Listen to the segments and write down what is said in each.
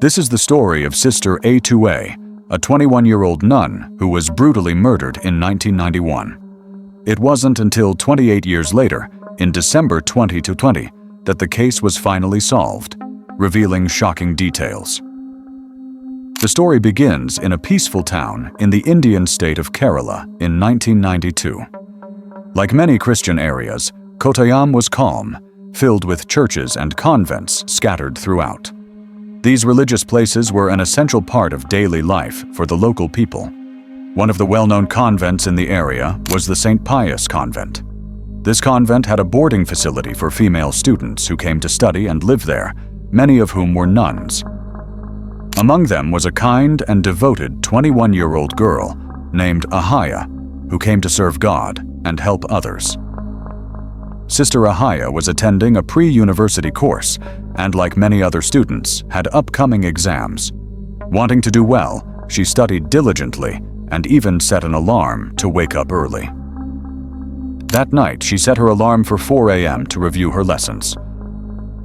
This is the story of Sister A2A, a 21-year-old nun who was brutally murdered in 1991. It wasn't until 28 years later, in December 2020, that the case was finally solved, revealing shocking details. The story begins in a peaceful town in the Indian state of Kerala in 1992. Like many Christian areas, Kottayam was calm, filled with churches and convents scattered throughout. These religious places were an essential part of daily life for the local people. One of the well-known convents in the area was the St. Pius Convent. This convent had a boarding facility for female students who came to study and live there, many of whom were nuns. Among them was a kind and devoted 21-year-old girl named Ahaya, who came to serve God and help others. Sister Ahaya was attending a pre-university course and, like many other students, had upcoming exams. Wanting to do well, she studied diligently and even set an alarm to wake up early. That night, she set her alarm for 4 a.m. to review her lessons.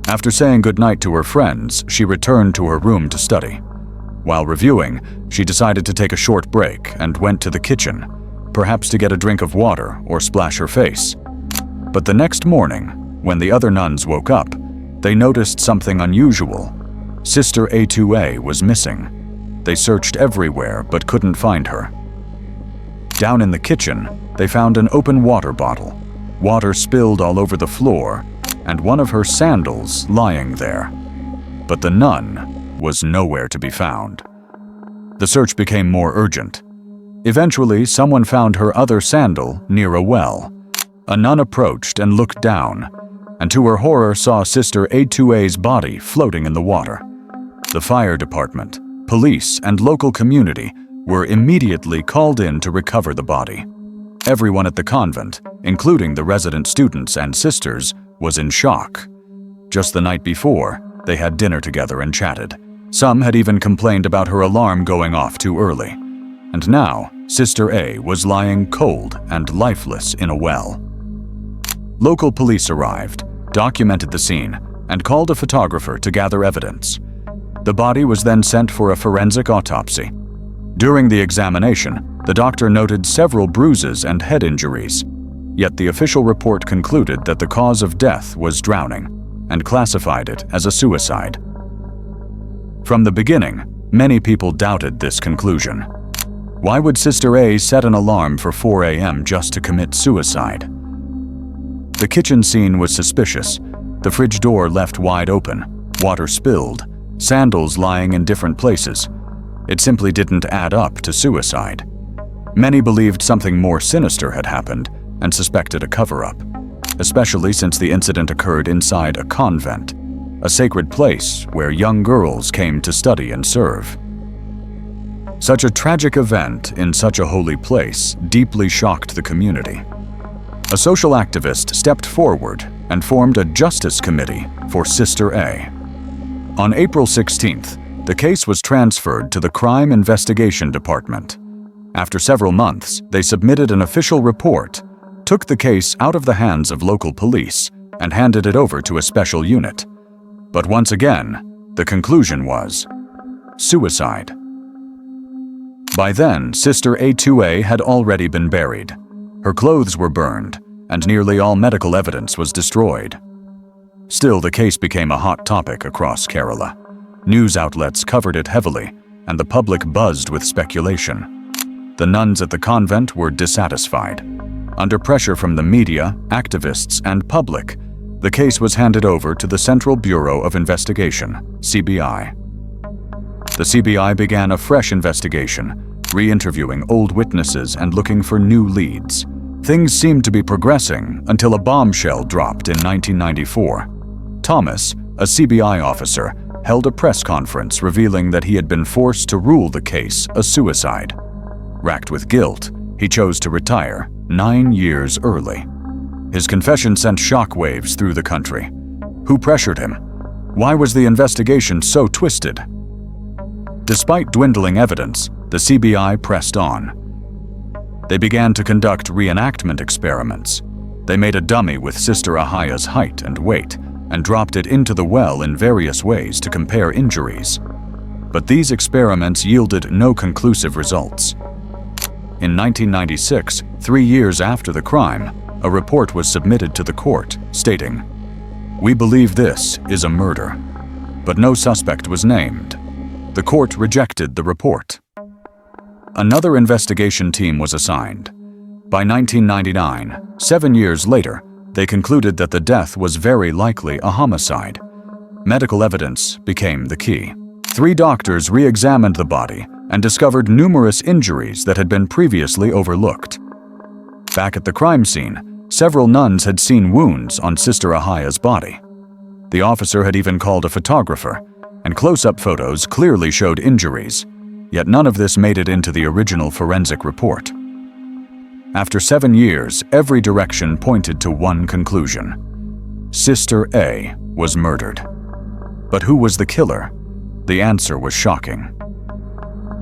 After saying goodnight to her friends, she returned to her room to study. While reviewing, she decided to take a short break and went to the kitchen, perhaps to get a drink of water or splash her face. But the next morning, when the other nuns woke up, they noticed something unusual. Sister A2A was missing. They searched everywhere but couldn't find her. Down in the kitchen, they found an open water bottle, water spilled all over the floor, and one of her sandals lying there. But the nun was nowhere to be found. The search became more urgent. Eventually, someone found her other sandal near a well. A nun approached and looked down, and to her horror saw Sister A2A's body floating in the water. The fire department, police, and local community were immediately called in to recover the body. Everyone at the convent, including the resident students and sisters, was in shock. Just the night before, they had dinner together and chatted. Some had even complained about her alarm going off too early. And now, Sister A was lying cold and lifeless in a well. Local police arrived, documented the scene, and called a photographer to gather evidence. The body was then sent for a forensic autopsy. During the examination, the doctor noted several bruises and head injuries. Yet the official report concluded that the cause of death was drowning and classified it as a suicide. From the beginning, many people doubted this conclusion. Why would Sister A set an alarm for 4 a.m. just to commit suicide? The kitchen scene was suspicious. The fridge door left wide open, water spilled, sandals lying in different places. It simply didn't add up to suicide. Many believed something more sinister had happened and suspected a cover-up, especially since the incident occurred inside a convent, a sacred place where young girls came to study and serve. Such a tragic event in such a holy place deeply shocked the community. A social activist stepped forward and formed a justice committee for Sister A. On April 16th, the case was transferred to the Crime Investigation Department. After several months, they submitted an official report, took the case out of the hands of local police, and handed it over to a special unit. But once again, the conclusion was suicide. By then, Sister A2A had already been buried. Her clothes were burned, and nearly all medical evidence was destroyed. Still, the case became a hot topic across Kerala. News outlets covered it heavily, and the public buzzed with speculation. The nuns at the convent were dissatisfied. Under pressure from the media, activists, and public, the case was handed over to the Central Bureau of Investigation, CBI. The CBI began a fresh investigation, re-interviewing old witnesses and looking for new leads. Things seemed to be progressing until a bombshell dropped in 1994. Thomas, a CBI officer, held a press conference revealing that he had been forced to rule the case a suicide. Racked with guilt, he chose to retire 9 years early. His confession sent shockwaves through the country. Who pressured him? Why was the investigation so twisted? Despite dwindling evidence, the CBI pressed on. They began to conduct reenactment experiments. They made a dummy with Sister Ahaya's height and weight and dropped it into the well in various ways to compare injuries. but these experiments yielded no conclusive results. In 1996, 3 years after the crime, a report was submitted to the court stating, "We believe this is a murder," but no suspect was named. The court rejected the report. Another investigation team was assigned. By 1999, 7 years later, they concluded that the death was very likely a homicide. Medical evidence became the key. 3 doctors re-examined the body and discovered numerous injuries that had been previously overlooked. Back at the crime scene, several nuns had seen wounds on Sister A2A's body. The officer had even called a photographer, and close-up photos clearly showed injuries, yet none of this made it into the original forensic report. After 7 years, every direction pointed to one conclusion: Sister A was murdered. But who was the killer? The answer was shocking.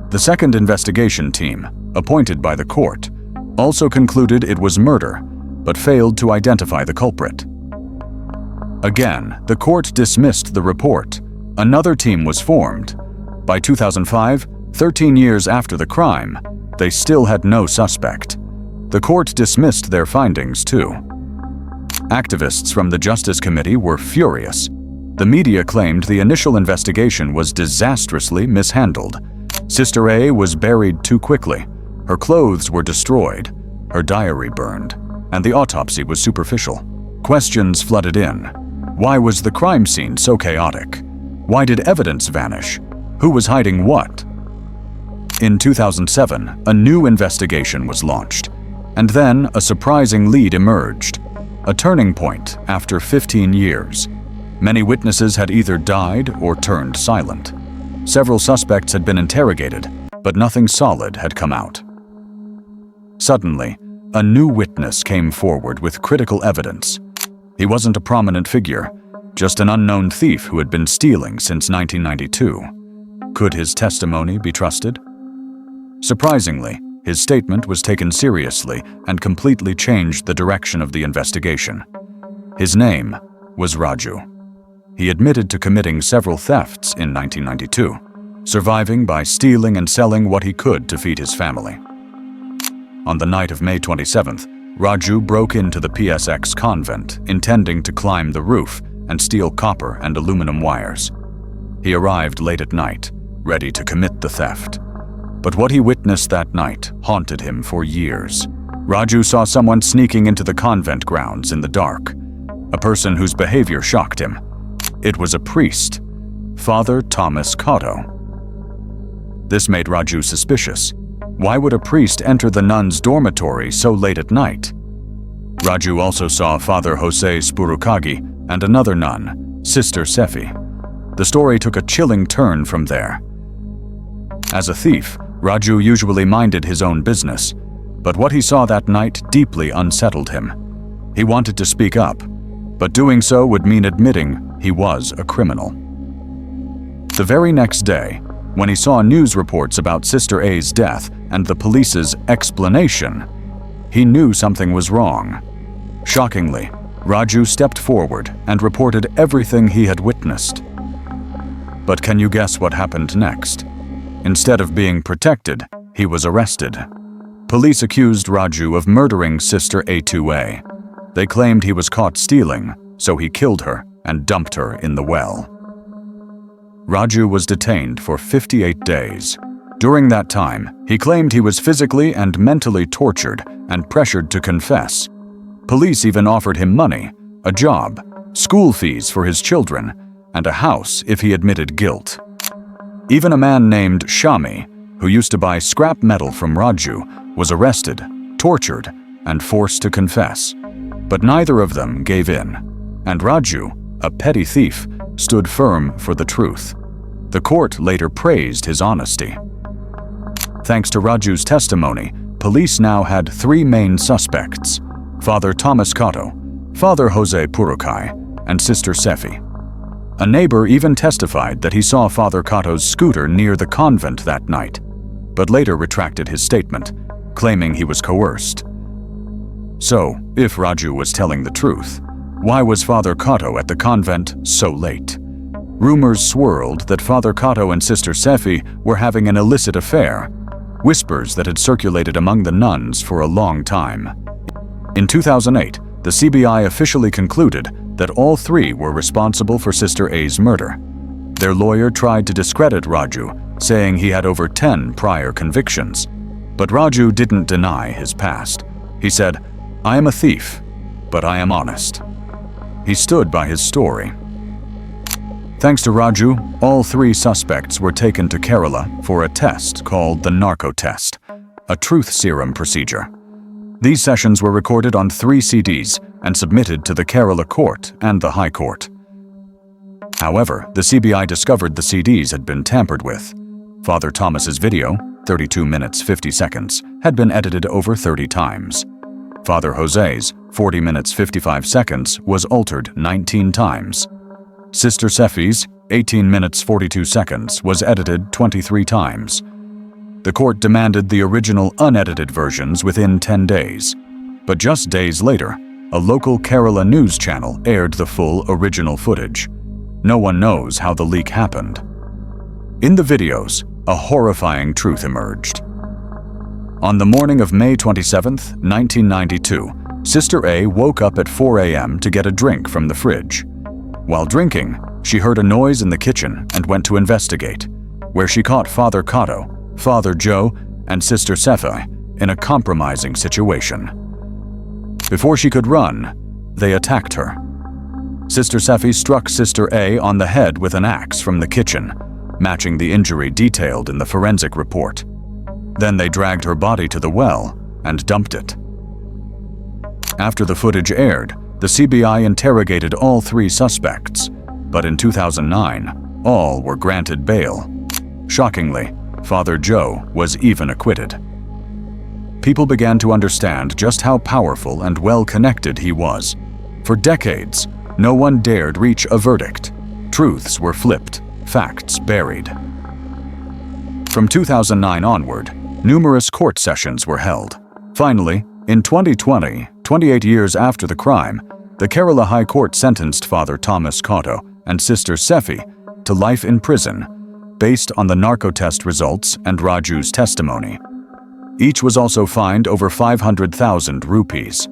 The second investigation team, appointed by the court, also concluded it was murder, but failed to identify the culprit. Again, the court dismissed the report. Another team was formed. By 2005, 13 years after the crime, they still had no suspect. The court dismissed their findings too. Activists from the Justice Committee were furious. The media claimed the initial investigation was disastrously mishandled. Sister A was buried too quickly. Her clothes were destroyed, her diary burned, and the autopsy was superficial. Questions flooded in. Why was the crime scene so chaotic? Why did evidence vanish? Who was hiding what? In 2007, a new investigation was launched, and then a surprising lead emerged. A turning point after 15 years. Many witnesses had either died or turned silent. Several suspects had been interrogated, but nothing solid had come out. Suddenly, a new witness came forward with critical evidence. He wasn't a prominent figure, just an unknown thief who had been stealing since 1992. Could his testimony be trusted? Surprisingly, his statement was taken seriously and completely changed the direction of the investigation. His name was Raju. He admitted to committing several thefts in 1992, surviving by stealing and selling what he could to feed his family. On the night of May 27th, Raju broke into the Pius Convent, intending to climb the roof and steal copper and aluminum wires. He arrived late at night, ready to commit the theft. But what he witnessed that night haunted him for years. Raju saw someone sneaking into the convent grounds in the dark, a person whose behavior shocked him. It was a priest, Father Pius Convent. This made Raju suspicious. Why would a priest enter the nuns' dormitory so late at night? Raju also saw Father Jose Spurukagi and another nun, Sister Sefi. The story took a chilling turn from there. As a thief, Raju usually minded his own business, but what he saw that night deeply unsettled him. He wanted to speak up, but doing so would mean admitting he was a criminal. The very next day, when he saw news reports about Sister A's death and the police's explanation, he knew something was wrong. Shockingly, Raju stepped forward and reported everything he had witnessed. But can you guess what happened next? Instead of being protected, he was arrested. Police accused Raju of murdering Sister A2A. They claimed he was caught stealing, so he killed her and dumped her in the well. Raju was detained for 58 days. During that time, he claimed he was physically and mentally tortured and pressured to confess. Police even offered him money, a job, school fees for his children, and a house if he admitted guilt. Even a man named Shami, who used to buy scrap metal from Raju, was arrested, tortured, and forced to confess. But neither of them gave in, and Raju, a petty thief, stood firm for the truth. The court later praised his honesty. Thanks to Raju's testimony, police now had 3 main suspects: Father Pius Convent, Father Jose Spurukagi, and Sister Sefi. A neighbor even testified that he saw Father Convent's scooter near the convent that night, but later retracted his statement, claiming he was coerced. So, if Raju was telling the truth, why was Father Convent at the convent so late? Rumors swirled that Father Kato and Sister Sefi were having an illicit affair, whispers that had circulated among the nuns for a long time. In 2008, the CBI officially concluded that all three were responsible for Sister A's murder. Their lawyer tried to discredit Raju, saying he had over 10 prior convictions. But Raju didn't deny his past. He said, "I am a thief, but I am honest." He stood by his story. Thanks to Raju, all three suspects were taken to Kerala for a test called the narco test, a truth serum procedure. These sessions were recorded on 3 CDs and submitted to the Kerala court and the High Court. However, the CBI discovered the CDs had been tampered with. Father Thomas's video, 32 minutes 50 seconds, had been edited over 30 times. Father Jose's, 40 minutes 55 seconds, was altered 19 times. Sister Sefi's, 18 minutes 42 seconds, was edited 23 times. The court demanded the original unedited versions within 10 days. But just days later, a local Kerala news channel aired the full original footage. No one knows how the leak happened. In the videos, a horrifying truth emerged. On the morning of May 27, 1992, Sister A woke up at 4 a.m. to get a drink from the fridge. While drinking, she heard a noise in the kitchen and went to investigate, where she caught Father Kato, Father Joe, and Sister Sefi in a compromising situation. Before she could run, they attacked her. Sister Sefi struck Sister A on the head with an axe from the kitchen, matching the injury detailed in the forensic report. Then they dragged her body to the well and dumped it. After the footage aired, the CBI interrogated all 3 suspects, but in 2009, all were granted bail. Shockingly, Father Joe was even acquitted. People began to understand just how powerful and well-connected he was. For decades, no one dared reach a verdict. Truths were flipped, facts buried. From 2009 onward, numerous court sessions were held. Finally, in 2020, 28 years after the crime, the Kerala High Court sentenced Father Thomas Kato and Sister Sefi to life in prison, based on the narco test results and Raju's testimony. Each was also fined over 500,000 rupees.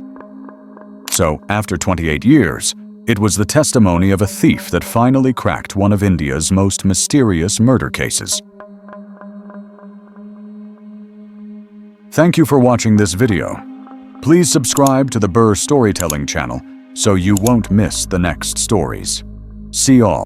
So, after 28 years, it was the testimony of a thief that finally cracked one of India's most mysterious murder cases. Thank you for watching this video. Please subscribe to the Burr Storytelling channel so you won't miss the next stories. See all.